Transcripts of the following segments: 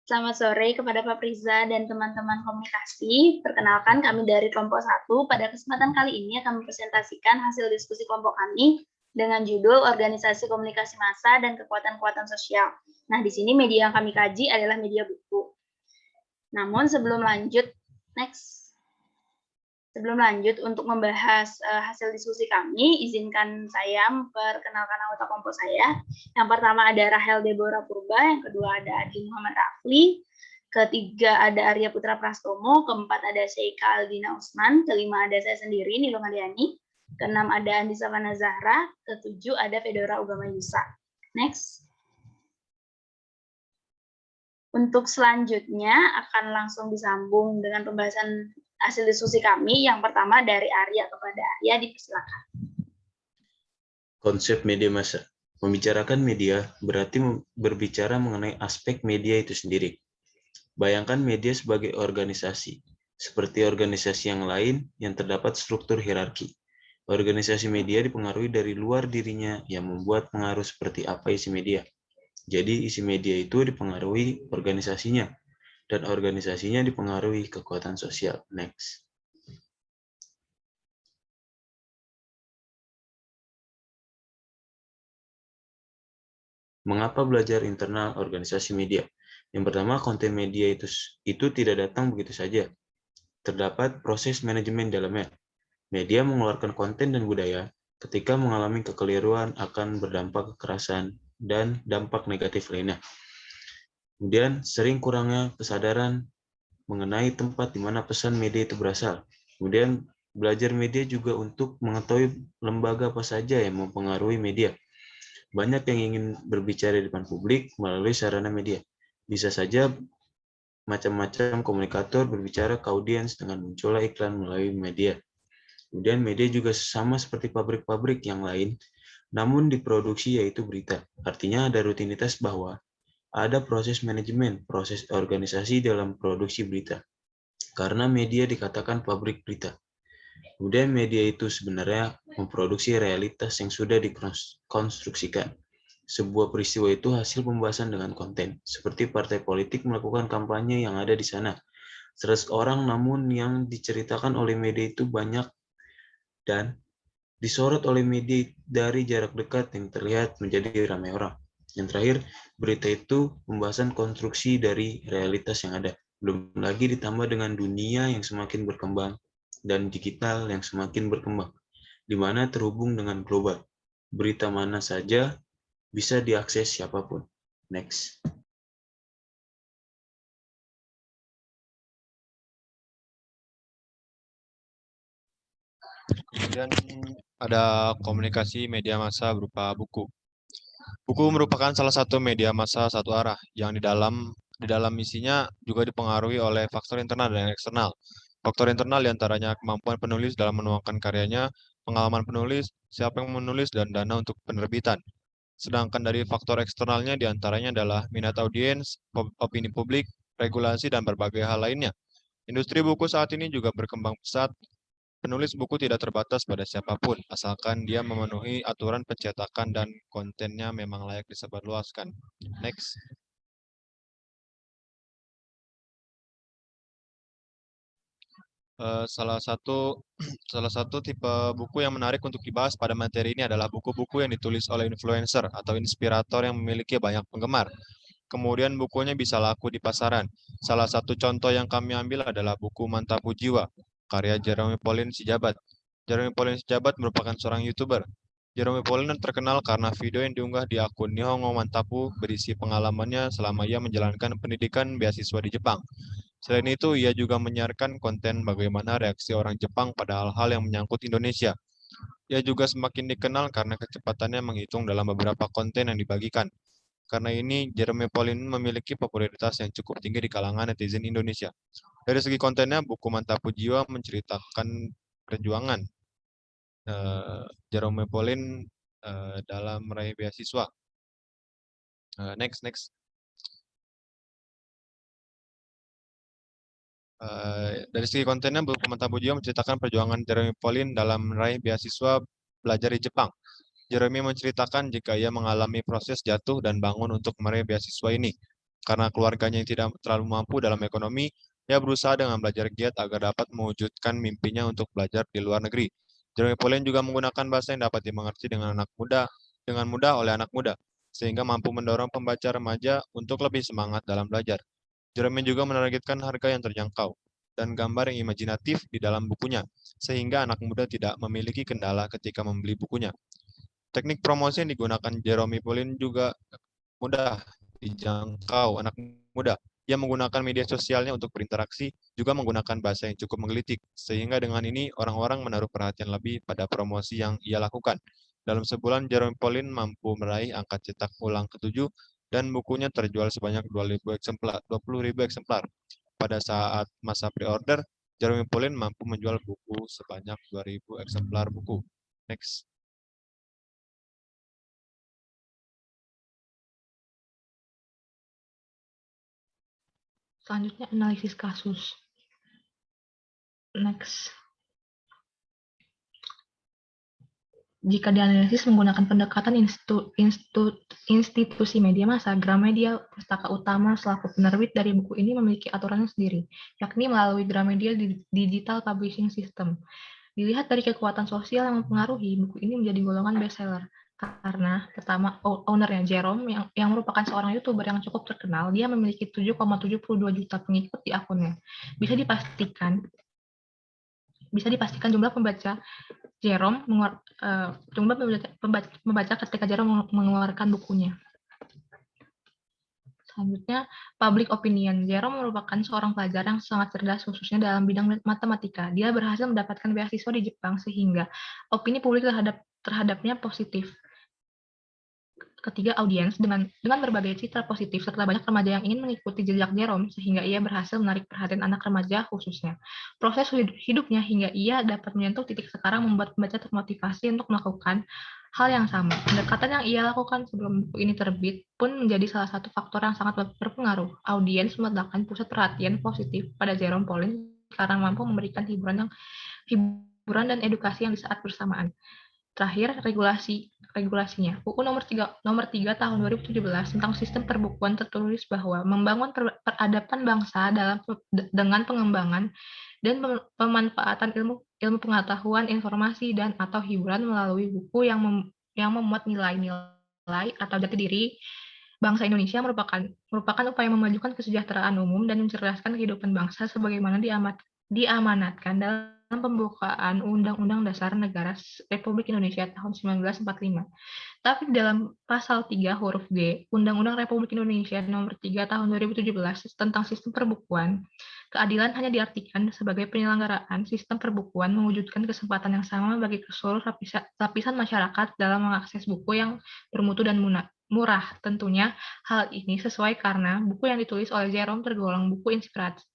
Selamat sore kepada Pak Priza dan teman-teman komunikasi. Perkenalkan kami dari kelompok 1. Pada kesempatan kali ini akan mempresentasikan hasil diskusi kelompok kami dengan judul Organisasi Komunikasi Massa dan Kekuatan-Kekuatan Sosial. Nah, di sini media yang kami kaji adalah media buku. Namun sebelum lanjut untuk membahas hasil diskusi kami, izinkan saya memperkenalkan anggota kelompok saya. Yang pertama ada Rahel Deborah Purba, yang kedua ada Adi Muhammad Rafli, ketiga ada Arya Putra Prastomo, keempat ada Sheikha Aldina Usman, kelima ada saya sendiri, Nilo Mariani, keenam ada Andi Savana Zahra, ketujuh ada Fedora Ugama Yusa. Next. Untuk selanjutnya akan langsung disambung dengan pembahasan hasil diskusi kami. Yang pertama dari Arya kepada Arya, dipersilakan. Konsep media massa. Membicarakan media berarti berbicara mengenai aspek media itu sendiri. Bayangkan media sebagai organisasi. Seperti organisasi yang lain yang terdapat struktur hierarki. Organisasi media dipengaruhi dari luar dirinya yang membuat pengaruh seperti apa isi media. Jadi isi media itu dipengaruhi organisasinya. Dan organisasinya dipengaruhi kekuatan sosial. Next. Mengapa belajar internal organisasi media? Yang pertama, konten media itu tidak datang begitu saja. Terdapat proses manajemen dalamnya. Media mengeluarkan konten dan budaya ketika mengalami kekeliruan akan berdampak kekerasan dan dampak negatif lainnya. Kemudian, sering kurangnya kesadaran mengenai tempat di mana pesan media itu berasal. Kemudian, belajar media juga untuk mengetahui lembaga apa saja yang mempengaruhi media. Banyak yang ingin berbicara di depan publik melalui sarana media. Bisa saja macam-macam komunikator berbicara ke audiens dengan munculnya iklan melalui media. Kemudian media juga sama seperti pabrik-pabrik yang lain, namun diproduksi yaitu berita. Artinya ada rutinitas bahwa ada proses manajemen, proses organisasi dalam produksi berita. Karena media dikatakan pabrik berita. Kemudian media itu sebenarnya memproduksi realitas yang sudah dikonstruksikan. Sebuah peristiwa itu hasil pembahasan dengan konten, seperti partai politik melakukan kampanye yang ada di sana. 100 orang, namun yang diceritakan oleh media itu banyak dan disorot oleh media dari jarak dekat yang terlihat menjadi ramai orang. Yang terakhir, berita itu pembahasan konstruksi dari realitas yang ada. Belum lagi ditambah dengan dunia yang semakin berkembang dan digital yang semakin berkembang, di mana terhubung dengan global. Berita mana saja bisa diakses siapapun. Next. Kemudian ada komunikasi media massa berupa buku. Buku merupakan salah satu media massa satu arah yang di dalam isinya juga dipengaruhi oleh faktor internal dan eksternal. Faktor internal diantaranya kemampuan penulis dalam menuangkan karyanya, pengalaman penulis, siapa yang menulis, dan dana untuk penerbitan. Sedangkan dari faktor eksternalnya diantaranya adalah minat audiens, opini publik, regulasi, dan berbagai hal lainnya. Industri buku saat ini juga berkembang pesat. Penulis buku tidak terbatas pada siapapun, asalkan dia memenuhi aturan pencetakan dan kontennya memang layak disebarluaskan. Next. Salah satu tipe buku yang menarik untuk dibahas pada materi ini adalah buku-buku yang ditulis oleh influencer atau inspirator yang memiliki banyak penggemar. Kemudian bukunya bisa laku di pasaran. Salah satu contoh yang kami ambil adalah buku Mantapu Jiwa, karya Jerome Pauline Sijabat. Jerome Pauline Sijabat merupakan seorang YouTuber. Jerome Pauline terkenal karena video yang diunggah di akun Nihongo Mantapu berisi pengalamannya selama ia menjalankan pendidikan beasiswa di Jepang. Selain itu, ia juga menyiarkan konten bagaimana reaksi orang Jepang pada hal-hal yang menyangkut Indonesia. Ia juga semakin dikenal karena kecepatannya menghitung dalam beberapa konten yang dibagikan. Karena ini, Jerome Pauline memiliki popularitas yang cukup tinggi di kalangan netizen Indonesia. Dari segi kontennya, buku Mantapu Jiwa menceritakan perjuangan Jerome Pauline dalam meraih beasiswa. Next. Dari segi kontennya, buku Mantapu Jiwa menceritakan perjuangan Jerome Pauline dalam meraih beasiswa belajar di Jepang. Jeremy menceritakan jika ia mengalami proses jatuh dan bangun untuk meraih beasiswa ini. Karena keluarganya yang tidak terlalu mampu dalam ekonomi, ia berusaha dengan belajar giat agar dapat mewujudkan mimpinya untuk belajar di luar negeri. Jeremy Pauline juga menggunakan bahasa yang dapat dimengerti dengan mudah oleh anak muda, sehingga mampu mendorong pembaca remaja untuk lebih semangat dalam belajar. Jeremy juga menargetkan harga yang terjangkau dan gambar yang imajinatif di dalam bukunya, sehingga anak muda tidak memiliki kendala ketika membeli bukunya. Teknik promosi yang digunakan Jeremy Pauline juga mudah dijangkau anak muda. Ia menggunakan media sosialnya untuk berinteraksi, juga menggunakan bahasa yang cukup menggelitik, sehingga dengan ini orang-orang menaruh perhatian lebih pada promosi yang ia lakukan. Dalam sebulan, Jerome Pauline mampu meraih angka cetak ulang ke-7 dan bukunya terjual sebanyak 20.000 eksemplar. Pada saat masa pre-order, Jerome Pauline mampu menjual buku sebanyak 2.000 eksemplar buku. Next. Selanjutnya analisis kasus. Next. Jika dianalisis menggunakan pendekatan institusi media massa, Gramedia, pustaka utama selaku penerbit dari buku ini memiliki aturannya sendiri, yakni melalui Gramedia Digital Publishing System. Dilihat dari kekuatan sosial yang mempengaruhi, buku ini menjadi golongan bestseller. Karena pertama, ownernya Jerome yang merupakan seorang YouTuber yang cukup terkenal, dia memiliki 7,72 juta pengikut di akunnya. Bisa dipastikan jumlah pembaca Jerome membaca ketika Jerome mengeluarkan bukunya. Selanjutnya, public opinion. Jerome merupakan seorang pelajar yang sangat cerdas khususnya dalam bidang matematika. Dia berhasil mendapatkan beasiswa di Jepang sehingga opini publik terhadapnya positif. Ketiga, audiens dengan berbagai citra positif serta banyak remaja yang ingin mengikuti jejak Jerome sehingga ia berhasil menarik perhatian anak remaja khususnya. Proses hidupnya hingga ia dapat menyentuh titik sekarang membuat pembaca termotivasi untuk melakukan hal yang sama. Pendekatan yang ia lakukan sebelum buku ini terbit pun menjadi salah satu faktor yang sangat berpengaruh. Audiens meletakkan pusat perhatian positif pada Jerome Pauline karena mampu memberikan hiburan dan edukasi yang di saat bersamaan. Terakhir, regulasinya. UU nomor 3 tahun 2017 tentang sistem perbukuan tertulis bahwa membangun peradaban bangsa dengan pengembangan dan pemanfaatan ilmu pengetahuan, informasi, dan atau hiburan melalui buku yang memuat nilai-nilai atau jati diri bangsa Indonesia merupakan upaya memajukan kesejahteraan umum dan mencerdaskan kehidupan bangsa sebagaimana diamanatkan dalam pembukaan Undang-Undang Dasar Negara Republik Indonesia tahun 1945. Tapi dalam pasal 3 huruf G, Undang-Undang Republik Indonesia nomor 3 tahun 2017 tentang sistem perbukuan, keadilan hanya diartikan sebagai penyelenggaraan sistem perbukuan mewujudkan kesempatan yang sama bagi seluruh lapisan masyarakat dalam mengakses buku yang bermutu dan murah. Tentunya hal ini sesuai karena buku yang ditulis oleh Jerome tergolong buku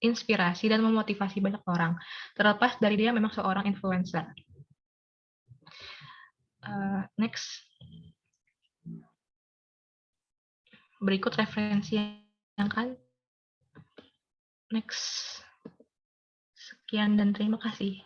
inspirasi dan memotivasi banyak orang, terlepas dari dia memang seorang influencer. Next. Berikut referensi yang kan. Next. Sekian dan terima kasih.